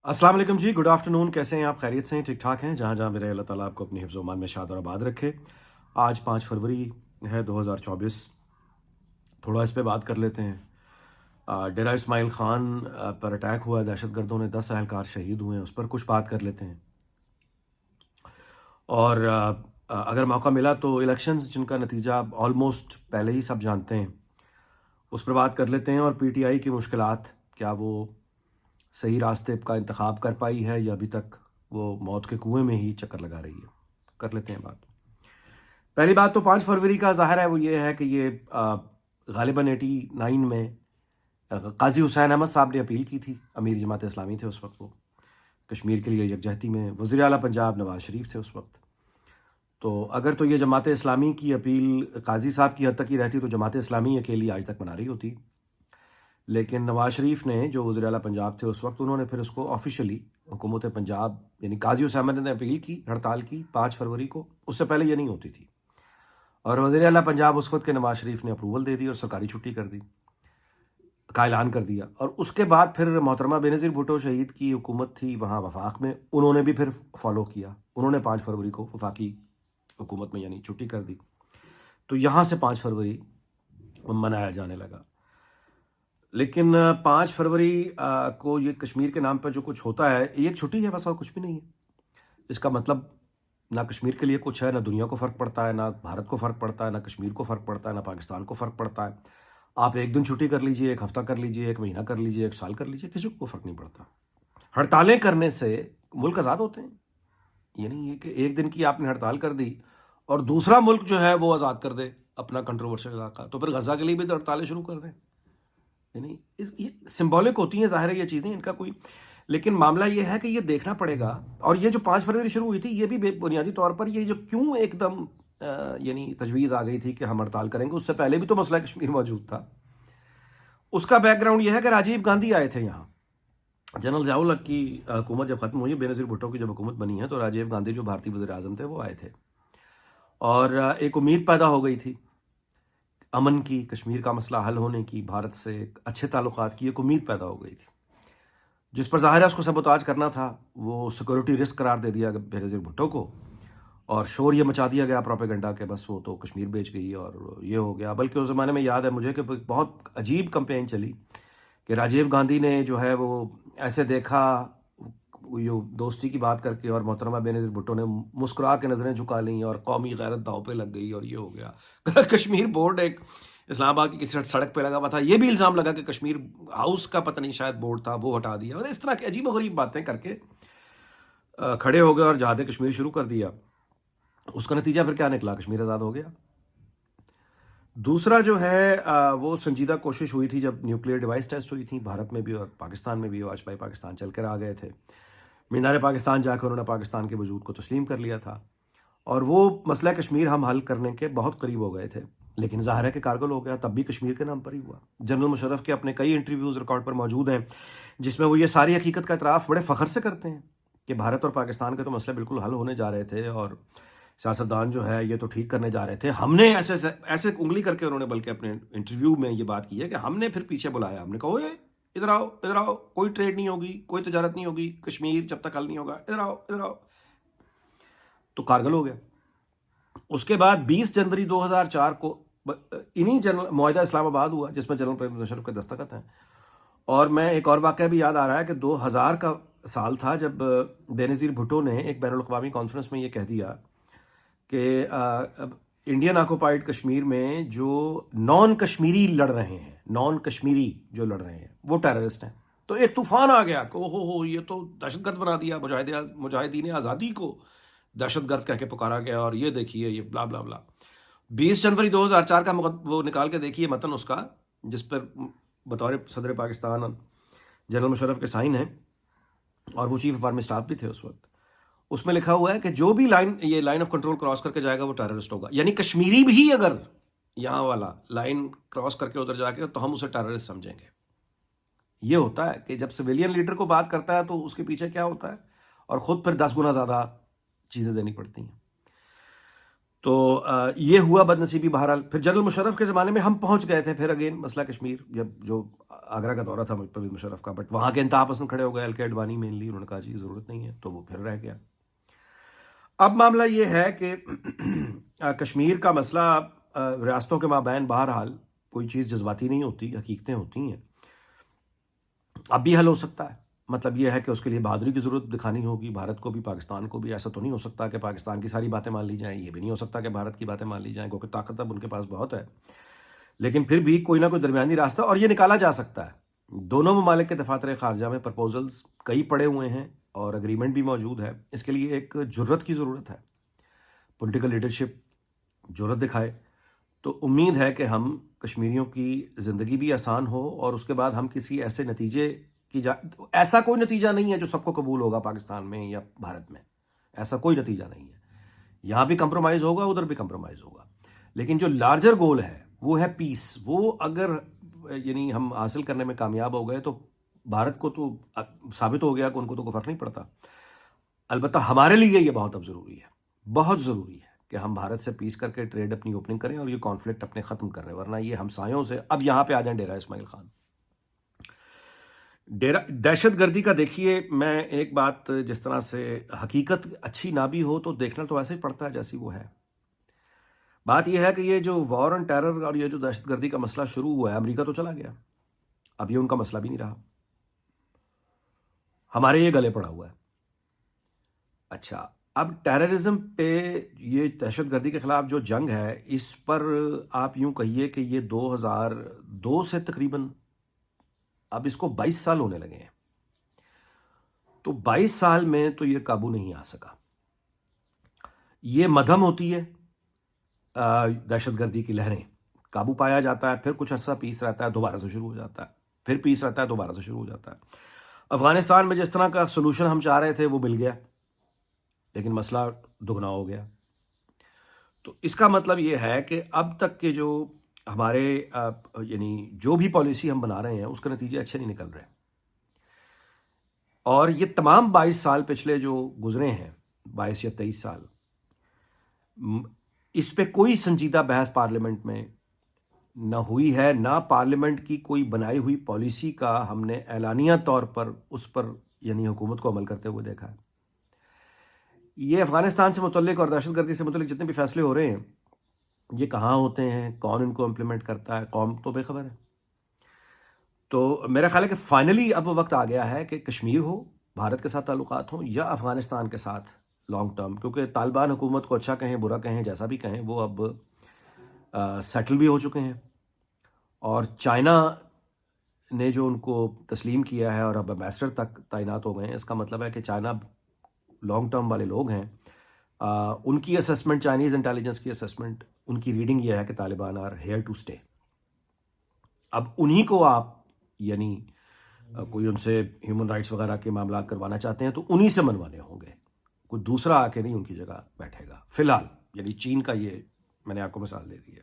السلام علیکم جی، good afternoon. کیسے ہیں آپ؟ خیریت سے ہیں؟ ٹھیک ٹھاک ہیں؟ جہاں جہاں میرے اللہ تعالیٰ آپ کو اپنی حفظ و امان میں شاد اور آباد رکھے. آج 5 فروری ہے 2024. تھوڑا اس پہ بات کر لیتے ہیں. ڈیرہ اسماعیل خان پر اٹیک ہوا ہے دہشت گردوں نے، 10 اہلکار شہید ہوئے ہیں، اس پر کچھ بات کر لیتے ہیں. اور اگر موقع ملا تو الیکشنز جن کا نتیجہ آلموسٹ پہلے ہی سب جانتے ہیں، اس پر بات کر لیتے ہیں. اور پی ٹی آئی کی مشکلات، کیا وہ صحیح راستے کا انتخاب کر پائی ہے یا ابھی تک وہ موت کے کنویں میں ہی چکر لگا رہی ہے؟ کر لیتے ہیں بات. پہلی بات تو 5 فروری کا ظاہر ہے وہ یہ ہے کہ یہ غالباً 89 میں قاضی حسین احمد صاحب نے اپیل کی تھی. امیر جماعت اسلامی تھے اس وقت، وہ کشمیر کے لیے یکجہتی میں. وزیر اعلیٰ پنجاب نواز شریف تھے اس وقت. تو اگر تو یہ جماعت اسلامی کی اپیل قاضی صاحب کی حد تک ہی رہتی تو جماعت اسلامی اکیلی آج تک منا رہی ہوتی. لیکن نواز شریف نے، جو وزیر اعلیٰ پنجاب تھے اس وقت، انہوں نے پھر اس کو آفیشلی حکومت پنجاب یعنی قاضی حسین احمد نے اپیل کی، ہڑتال کی 5 فروری کو. اس سے پہلے یہ نہیں ہوتی تھی. اور وزیر اعلیٰ پنجاب اس وقت کے نواز شریف نے اپروول دے دی اور سرکاری چھٹی کر دی کا اعلان کر دیا. اور اس کے بعد پھر محترمہ بینظیر بھٹو شہید کی حکومت تھی وہاں وفاق میں، انہوں نے بھی پھر فالو کیا. انہوں نے 5 فروری کو وفاقی حکومت میں یعنی چھٹی کر دی. تو یہاں سے 5 فروری منایا جانے لگا. لیکن 5 فروری کو یہ کشمیر کے نام پر جو کچھ ہوتا ہے، یہ ایک چھٹی ہے بس، اور کچھ بھی نہیں ہے. اس کا مطلب نہ کشمیر کے لیے کچھ ہے، نہ دنیا کو فرق پڑتا ہے، نہ بھارت کو فرق پڑتا ہے، نہ کشمیر کو فرق پڑتا ہے، نہ پاکستان کو فرق پڑتا ہے. آپ ایک دن چھٹی کر لیجئے، ایک ہفتہ کر لیجئے، ایک مہینہ کر لیجئے، ایک سال کر لیجئے، کسی کو فرق نہیں پڑتا. ہڑتالیں کرنے سے ملک آزاد ہوتے ہیں. یہ نہیں ہے کہ ایک دن کی آپ نے ہڑتال کر دی اور دوسرا ملک جو ہے وہ آزاد کر دے اپنا کنٹروورشل علاقہ، تو پھر غزہ کے لیے بھی تو ہڑتالیں شروع کر دیں. یعنی یہ سمبولک ہوتی ہیں، ظاہر ہے یہ چیزیں، ان کا کوئی. لیکن معاملہ یہ ہے کہ یہ دیکھنا پڑے گا. اور یہ جو 5 فروری شروع ہوئی تھی، یہ بھی بنیادی طور پر یہ جو کیوں ایک دم یعنی تجویز آ گئی تھی کہ ہم ہڑتال کریں گے، اس سے پہلے بھی تو مسئلہ کشمیر موجود تھا. اس کا بیک گراؤنڈ یہ ہے کہ راجیو گاندھی آئے تھے یہاں. جنرل ضیاء الحق کی حکومت جب ختم ہوئی، بینظیر بھٹو کی جب حکومت بنی ہے، تو راجیو گاندھی جو بھارتی وزیر اعظم تھے وہ آئے تھے. اور ایک امید پیدا ہو گئی تھی امن کی، کشمیر کا مسئلہ حل ہونے کی، بھارت سے ایک اچھے تعلقات کی ایک امید پیدا ہو گئی تھی، جس پر ظاہر ہے اس کو سبوتاج کرنا تھا. وہ سیکورٹی رسک قرار دے دیا بینظیر بھٹو کو، اور شور یہ مچا دیا گیا پروپیگنڈا کہ بس وہ تو کشمیر بیچ گئی اور یہ ہو گیا. بلکہ اس زمانے میں یاد ہے مجھے کہ بہت عجیب کمپین چلی کہ راجیو گاندھی نے جو ہے وہ ایسے دیکھا، یہ دوستی کی بات کر کے، اور محترمہ بینظیر بھٹو نے مسکرا کے نظریں جھکا لیں اور قومی غیرت داؤ پہ لگ گئی اور یہ ہو گیا. کشمیر بورڈ ایک اسلام آباد کی کسی سڑک پہ لگا ہوا تھا، یہ بھی الزام لگا کہ کشمیر ہاؤس کا پتہ نہیں شاید بورڈ تھا، وہ ہٹا دیا. اس طرح کی عجیب و غریب باتیں کر کے کھڑے ہو گئے اور جہاد کشمیر شروع کر دیا. اس کا نتیجہ پھر کیا نکلا؟ کشمیر آزاد ہو گیا. دوسرا جو ہے وہ سنجیدہ کوشش ہوئی تھی جب نیوکلیئر ڈیوائس ٹیسٹ ہوئی تھی بھارت میں بھی اور پاکستان میں بھی. واجپئی پاکستان چل کر آ گئے تھے، مینار پاکستان جا کے انہوں نے پاکستان کے وجود کو تسلیم کر لیا تھا، اور وہ مسئلہ کشمیر ہم حل کرنے کے بہت قریب ہو گئے تھے. لیکن ظاہر ہے کہ کارگل ہو گیا، تب بھی کشمیر کے نام پر ہی ہوا. جنرل مشرف کے اپنے کئی انٹرویوز ریکارڈ پر موجود ہیں جس میں وہ یہ ساری حقیقت کا اعتراف بڑے فخر سے کرتے ہیں کہ بھارت اور پاکستان کے تو مسئلے بالکل حل ہونے جا رہے تھے، اور سیاستدان جو ہے یہ تو ٹھیک کرنے جا رہے تھے. ہم نے ایسے ایسے انگلی کر کے انہوں نے بلکہ اپنے انٹرویو میں یہ بات کی ہے کہ ہم نے پھر پیچھے بلایا، ہم نے کہا اوئے ادھر آؤ، ادھر آؤ، کوئی ٹریڈ نہیں ہوگی، کوئی تجارت نہیں ہوگی کشمیر جب تک حل نہیں ہوگا، ادھر آؤ ادھر آؤ. تو کارگل ہو گیا. اس کے بعد 20 جنوری 2004 کو انہی جنرل معاہدہ اسلام آباد ہوا جس میں جنرل پرویز مشرف کے دستخط ہیں. اور میں ایک اور واقعہ بھی یاد آ رہا ہے کہ 2000 کا سال تھا جب بینظیر بھٹو نے ایک بین الاقوامی کانفرنس میں یہ کہہ دیا کہ انڈین آکوپائڈ کشمیر میں جو نان کشمیری لڑ رہے ہیں، نان کشمیری جو لڑ رہے ہیں وہ ٹیررسٹ ہیں. تو ایک طوفان آ گیا کہ ہو یہ تو دہشت گرد بنا دیا، مجاہدین آزادی کو دہشت گرد کہہ کے پکارا گیا، اور یہ دیکھیے یہ بلا بلا بلا. 20 جنوری 2004 کا وہ نکال کے دیکھیے متن اس کا، جس پر بطور صدر پاکستان جنرل مشرف کے سائن ہیں، اور وہ چیف آف آرمی اسٹاف بھی تھے اس وقت. اس میں لکھا ہوا ہے کہ جو بھی یہ لائن آف کنٹرول کراس کر کے جائے گا وہ ٹیررسٹ ہوگا. یعنی کشمیری بھی اگر یہاں والا لائن کراس کر کے ادھر جا کے تو ہم اسے ٹیررسٹ سمجھیں گے. یہ ہوتا ہے کہ جب سویلین لیڈر کو بات کرتا ہے تو اس کے پیچھے کیا ہوتا ہے، اور خود پھر 10 گنا زیادہ چیزیں دینی پڑتی ہیں. تو یہ ہوا بدنصیبی بہرحال. پھر جنرل مشرف کے زمانے میں ہم پہنچ گئے تھے پھر اگین مسئلہ کشمیر، جب جو آگرہ کا دورہ تھا پرویز مشرف کا، بٹ وہاں کے انتہا پسند کھڑے ہو گئے، ایل کے اڈوانی مینلی، انہوں نے کہا جی ضرورت نہیں ہے، تو وہ پھر رہ گیا. اب معاملہ یہ ہے کہ کشمیر کا مسئلہ ریاستوں کے مابین بہرحال کوئی چیز جذباتی نہیں ہوتی، حقیقتیں ہوتی ہیں. اب بھی حل ہو سکتا ہے. مطلب یہ ہے کہ اس کے لیے بہادری کی ضرورت دکھانی ہوگی، بھارت کو بھی پاکستان کو بھی. ایسا تو نہیں ہو سکتا کہ پاکستان کی ساری باتیں مان لی جائیں، یہ بھی نہیں ہو سکتا کہ بھارت کی باتیں مان لی جائیں، کیونکہ طاقت اب ان کے پاس بہت ہے. لیکن پھر بھی کوئی نہ کوئی درمیانی راستہ، اور یہ نکالا جا سکتا ہے. دونوں ممالک کے دفاتر خارجہ میں پرپوزلز کئی پڑے ہوئے ہیں اور اگریمنٹ بھی موجود ہے. اس کے لیے ایک جرت کی ضرورت ہے، پولیٹیکل لیڈرشپ جرت دکھائے. تو امید ہے کہ ہم کشمیریوں کی زندگی بھی آسان ہو، اور اس کے بعد ہم کسی ایسے نتیجے کی ایسا کوئی نتیجہ نہیں ہے جو سب کو قبول ہوگا پاکستان میں یا بھارت میں، ایسا کوئی نتیجہ نہیں ہے. یہاں بھی کمپرومائز ہوگا، ادھر بھی کمپرومائز ہوگا. لیکن جو لارجر گول ہے وہ ہے پیس. وہ اگر یعنی ہم حاصل کرنے میں کامیاب ہو گئے تو بھارت کو تو ثابت ہو گیا کہ ان کو تو کوئی فرق نہیں پڑتا. البتہ ہمارے لیے یہ بہت اب ضروری ہے، بہت ضروری ہے کہ ہم بھارت سے پیس کر کے ٹریڈ اپنی اوپننگ کریں اور یہ کانفلکٹ اپنے ختم کریں، ورنہ یہ ہمسایوں سے. اب یہاں پہ آ جائیں ڈیرہ اسماعیل خان. دہشت گردی کا دیکھیے، میں ایک بات، جس طرح سے حقیقت اچھی نہ بھی ہو تو دیکھنا تو ایسے ہی پڑتا ہے جیسی وہ ہے. بات یہ ہے کہ یہ جو وار آن ٹیرر اور یہ جو دہشت گردی کا مسئلہ شروع ہوا ہے، امریکہ تو چلا گیا، اب یہ ان کا مسئلہ بھی نہیں رہا، ہمارے یہ گلے پڑا ہوا ہے. اچھا، اب ٹیررزم پہ، یہ دہشت گردی کے خلاف جو جنگ ہے، اس پر آپ یوں کہیے کہ یہ 2002 سے تقریباً اب اس کو 22 سال ہونے لگے ہیں. تو 22 سال میں تو یہ قابو نہیں آ سکا. یہ مدھم ہوتی ہے دہشت گردی کی لہریں، قابو پایا جاتا ہے، پھر کچھ عرصہ پیس رہتا ہے، دوبارہ سے شروع ہو جاتا ہے، پھر پیس رہتا ہے، دوبارہ سے شروع ہو جاتا ہے. افغانستان میں جس طرح کا سولوشن ہم چاہ رہے تھے وہ مل گیا، لیکن مسئلہ دگنا ہو گیا. تو اس کا مطلب یہ ہے کہ اب تک کے جو ہمارے یعنی جو بھی پالیسی ہم بنا رہے ہیں اس کے نتیجے اچھے نہیں نکل رہے. اور یہ تمام 22 سال پچھلے جو گزرے ہیں، 22 یا 23 سال، اس پہ کوئی سنجیدہ بحث پارلیمنٹ میں نہ ہوئی ہے، نہ پارلیمنٹ کی کوئی بنائی ہوئی پالیسی کا ہم نے اعلانیہ طور پر اس پر یعنی حکومت کو عمل کرتے ہوئے دیکھا ہے. یہ افغانستان سے متعلق اور دہشت گردی سے متعلق جتنے بھی فیصلے ہو رہے ہیں، یہ کہاں ہوتے ہیں، کون ان کو امپلیمنٹ کرتا ہے، قوم تو بے خبر ہے. تو میرا خیال ہے کہ فائنلی اب وہ وقت آ گیا ہے کہ کشمیر ہو، بھارت کے ساتھ تعلقات ہوں، یا افغانستان کے ساتھ لانگ ٹرم، کیونکہ طالبان حکومت کو اچھا کہیں برا کہیں جیسا بھی کہیں، وہ اب سیٹل بھی ہو چکے ہیں. اور چائنا نے جو ان کو تسلیم کیا ہے اور اب ایمبیسڈر تک تعینات ہو گئے ہیں، اس کا مطلب ہے کہ چائنا لانگ ٹرم والے لوگ ہیں. ان کی اسسمنٹ، چائنیز انٹیلیجنس کی اسسمنٹ، ان کی ریڈنگ یہ ہے کہ Taliban are here to stay. اب انہی کو آپ یعنی کوئی ان سے ہیومن رائٹس وغیرہ کے معاملات کروانا چاہتے ہیں تو انہی سے منوانے ہوں گے، کوئی دوسرا آ کے نہیں ان کی جگہ بیٹھے گا فی الحال. یعنی چین کا یہ میں نے آپ کو مثال دے دی ہے.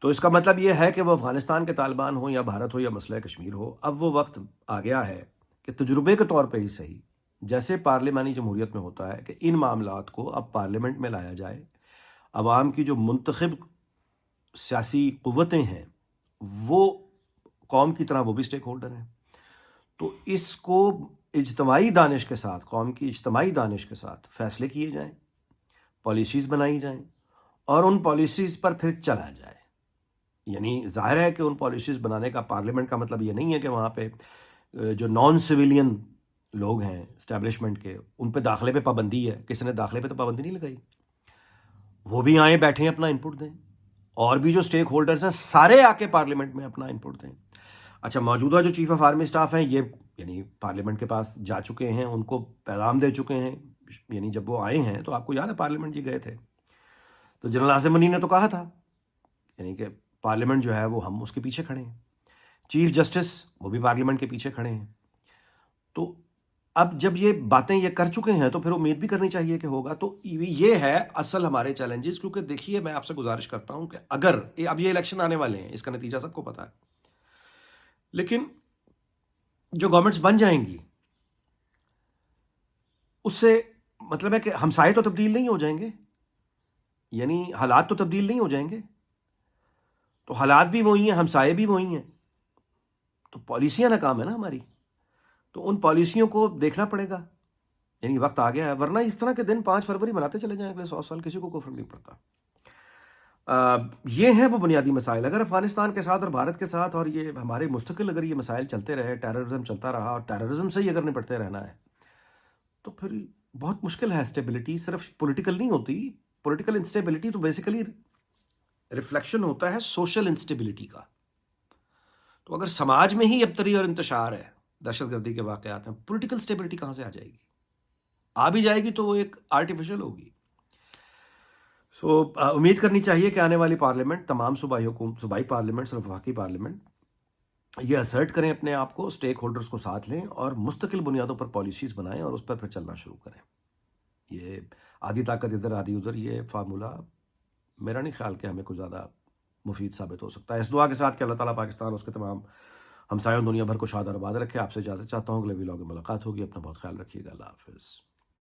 تو اس کا مطلب یہ ہے کہ وہ افغانستان کے طالبان ہوں یا بھارت ہو یا مسئلہ کشمیر ہو، اب وہ وقت آ گیا ہے کہ تجربے کے طور پہ ہی صحیح، جیسے پارلیمانی جمہوریت میں ہوتا ہے کہ ان معاملات کو اب پارلیمنٹ میں لایا جائے. عوام کی جو منتخب سیاسی قوتیں ہیں وہ قوم کی طرح وہ بھی سٹیک ہولڈر ہیں. تو اس کو اجتماعی دانش کے ساتھ، قوم کی اجتماعی دانش کے ساتھ فیصلے کیے جائیں، پالیسیز بنائی جائیں، اور ان پالیسیز پر پھر چلا جائے. یعنی ظاہر ہے کہ ان پالیسیز بنانے کا پارلیمنٹ کا مطلب یہ نہیں ہے کہ وہاں پہ جو نان سویلین لوگ ہیں اسٹیبلشمنٹ کے، ان پہ داخلے پہ پابندی ہے. کسی نے داخلے پہ تو پابندی نہیں لگائی، وہ بھی آئیں، بیٹھیں، اپنا انپٹ دیں، اور بھی جو سٹیک ہولڈرز ہیں سارے آ کے پارلیمنٹ میں اپنا انپٹ دیں. اچھا، موجودہ جو چیف آف آرمی اسٹاف ہیں یہ یعنی پارلیمنٹ کے پاس جا چکے ہیں، ان کو پیغام دے چکے ہیں. یعنی جب وہ آئے ہیں تو آپ کو یاد ہے پارلیمنٹ جی گئے تھے تو جنرل عاصم منی نے تو کہا تھا یعنی کہ پارلیمنٹ جو ہے وہ ہم اس کے پیچھے کھڑے ہیں. چیف جسٹس وہ بھی پارلیمنٹ کے پیچھے کھڑے ہیں. تو اب جب یہ باتیں یہ کر چکے ہیں تو پھر امید بھی کرنی چاہیے کہ ہوگا. تو یہ ہے اصل ہمارے چیلنجز. کیونکہ دیکھیے، میں آپ سے گزارش کرتا ہوں کہ اگر اب یہ الیکشن آنے والے ہیں، اس کا نتیجہ سب کو پتہ ہے، لیکن جو گورنمنٹس بن جائیں گی اس سے مطلب ہے کہ ہمسائے تو تبدیل نہیں ہو جائیں گے. یعنی حالات تو تبدیل نہیں ہو جائیں گے، تو حالات بھی وہی ہیں، ہمسائے بھی وہی ہیں، تو پالیسیاں ناکام ہیں نا ہماری، تو ان پالیسیوں کو دیکھنا پڑے گا، یعنی وقت آ گیا ہے، ورنہ اس طرح کے دن 5 فروری مناتے چلے جائیں اگلے 100 سال، کسی کو کوئی فرق نہیں پڑتا۔ یہ ہیں وہ بنیادی مسائل، اگر افغانستان کے ساتھ اور بھارت کے ساتھ اور یہ ہمارے مستقل اگر یہ مسائل چلتے رہے، ٹیررزم چلتا رہا اور ٹیررزم سے ہی اگر نپٹتے رہنا ہے، تو پھر بہت مشکل ہے۔ اسٹیبلٹی صرف پولیٹیکل نہیں ہوتی، پولیٹیکل انسٹیبلٹی تو بیسیکلی ریفلیکشن ہوتا ہے سوشل انسٹیبلٹی کا۔ تو اگر سماج میں ہی ابتری اور انتشار ہے، دہشت گردی کے واقعات ہیں، پولیٹیکل اسٹیبلٹی کہاں سے آ جائے گی؟ آ بھی جائے گی تو وہ ایک آرٹیفیشل ہوگی۔ سو امید کرنی چاہیے کہ آنے والی پارلیمنٹ، تمام صوبائی پارلیمنٹس اور وفاقی پارلیمنٹ یہ اسرٹ کریں اپنے آپ کو، اسٹیک ہولڈرز کو ساتھ لیں اور مستقل بنیادوں پر پالیسیز بنائیں اور اس پر پھر چلنا شروع کریں۔ یہ آدھی طاقت ادھر آدھی ادھر، یہ فارمولہ میرا نہیں خیال کہ ہمیں کوئی زیادہ مفید ثابت ہو سکتا ہے۔ اس دعا کے ساتھ کہ اللہ تعالیٰ پاکستان اور اس کے تمام ہمسایوں دنیا بھر کو شاد اور آباد رکھے۔ آپ سے اجازت چاہتا ہوں، اگلے ویلاگ میں ملاقات ہوگی، اپنا بہت خیال رکھیے گا، اللہ حافظ۔